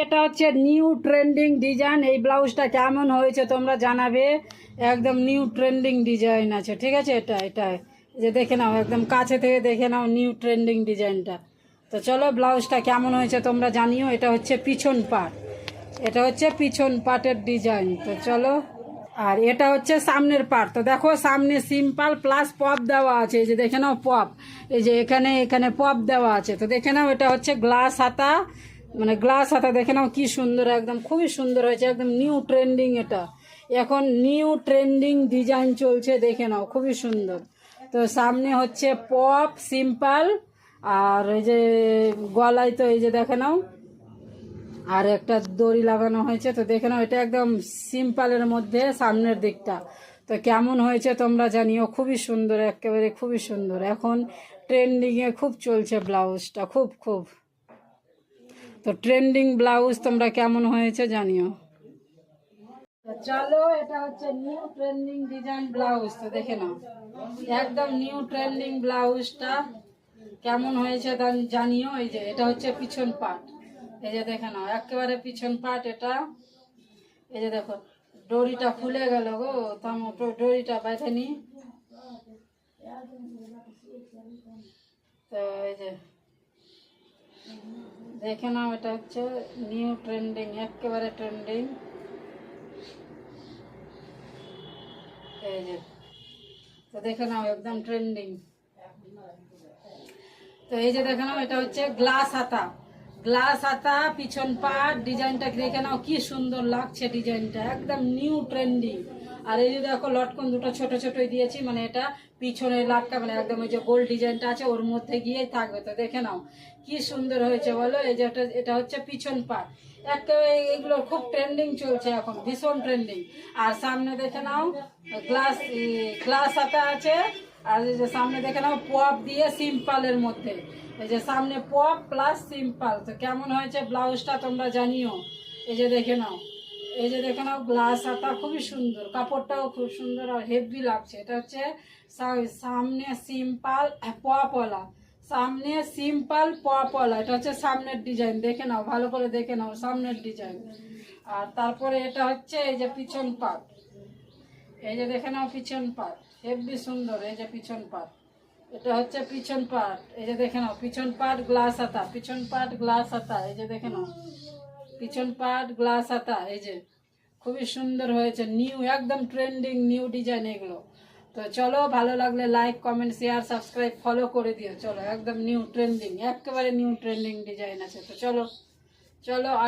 এটা হচ্ছে new trending design. এই ব্লাউজটা কেমন হয়েছে তোমরা জানাবে। একদম নিউ ট্রেন্ডিং ডিজাইন আছে, ঠিক আছে। এটা যে দেখে নাও, একদম কাছে থেকে দেখে নাও নিউ ট্রেন্ডিং ডিজাইনটা। তো চলো ব্লাউজটা কেমন হয়েছে তোমরা জানিও। এটা হচ্ছে পিছন পার্ট, এটা হচ্ছে পিছন পার্টের ডিজাইন। তো চলো, আর এটা হচ্ছে সামনের পার্ট। তো দেখো সামনে সিম্পল প্লাস পপ দেওয়া আছে, এই যে দেখে নাও পপ, এই যে এখানে এখানে পপ দেওয়া আছে। তো দেখে নাও এটা হচ্ছে গ্লাস হাতা, মানে গ্লাস হাতা দেখে নাও কি সুন্দর, একদম খুবই সুন্দর হয়েছে, একদম নিউ ট্রেন্ডিং। এটা এখন নিউ ট্রেন্ডিং ডিজাইন চলছে, দেখে নাও খুবই সুন্দর। তো সামনে হচ্ছে পপ সিম্পল, আর এই যে গলায় তো এই যে দেখে নাও আর একটা দড়ি লাগানো হয়েছে। তো দেখে নাও এটা একদম সিম্পলের মধ্যে সামনের দিকটা। তো কেমন হয়েছে তোমরা জানিও, খুবই সুন্দর, একেবারে খুবই সুন্দর। এখন ট্রেন্ডিংয়ে খুব চলছে ব্লাউজটা, খুব খুব। তো ট্রেন্ডিং ব্লাউজ তোমরা কেমন হয়েছে জানিও। তো চলো, এটা হচ্ছে নিউ ট্রেন্ডিং ডিজাইন ব্লাউজ। তো দেখে নাও একদম নিউ ট্রেন্ডিং ব্লাউজটা কেমন হয়েছে জানিও। এই যে এটা হচ্ছে পিছন পার্ট, এই যে দেখে নাও একেবারে পিছন পার্ট এটা। এই যে দেখো দড়িটা খুলে গেল গো, দড়িটা বেঁধে নি। তো এই যে দেখে নাও এটা হচ্ছে নিউ ট্রেন্ডিং, একেবারে ট্রেন্ডিং। এই যে তো দেখে নাও একদম ট্রেন্ডিং। তো এই যে দেখে নাও এটা হচ্ছে গ্লাস হাতা, গ্লাস হাতা পিছন পাট। ডিজাইনটা দেখে নাও কি সুন্দর লাগছে, ডিজাইনটা একদম নিউ ট্রেন্ডিং। আর এই যে দেখো লটকন দুটো ছোট ছোটই দিয়েছি, মানে এটা পিছনের লাটকা, মানে একদম ওই যে গোল ডিজাইনটা আছে ওর মধ্যে গিয়েই থাকবে। তো দেখে নাও কি সুন্দর হয়েছে বলো। এই যে এটা হচ্ছে পিছন পাট, একেবারে এইগুলো খুব ট্রেন্ডিং চলছে এখন, ভীষণ ট্রেন্ডিং। আর সামনে দেখে নাও গ্লাস গ্লাস হাতা আছে। আর এই যে সামনে দেখে নাও পপ দিয়ে সিম্পলের মধ্যে, এই যে সামনে পপ প্লাস সিম্পল। তো কেমন হয়েছে ব্লাউজটা তোমরা জানিও। এই যে দেখে নাও, এই যে দেখে নাও গ্লাস হাতা, খুবই সুন্দর, কাপড়টাও খুব সুন্দর আর হেভি লাগছে। এটা হচ্ছে সামনে সিম্পল পপওয়ালা, সামনে সিম্পল পপওয়ালা। এটা হচ্ছে সামনের ডিজাইন, দেখে নাও ভালো করে দেখে নাও সামনের ডিজাইন। আর তারপরে এটা হচ্ছে এই যে পিছন পাট, এই যে দেখে নাও পিছন পাট হেভি সুন্দর। এই যে পিছন পাট, এটা হচ্ছে পিছন পাট। এই যে দেখে নাও পিছন পাট গ্লাস হাতা, পিছন পাট গ্লাস হাতা। এই যে দেখে নাও পিছন পাট গ্লাস হাতা। এই যে খুবই সুন্দর হয়েছে, নিউ একদম ট্রেন্ডিং নিউ ডিজাইন এগুলো। তো চলো, ভালো লাগলে like comment share subscribe follow করে দিও। চলো একদম নিউ ট্রেন্ডিং, একেবারে নিউ ট্রেন্ডিং ডিজাইন আছে। তো চলো চলো।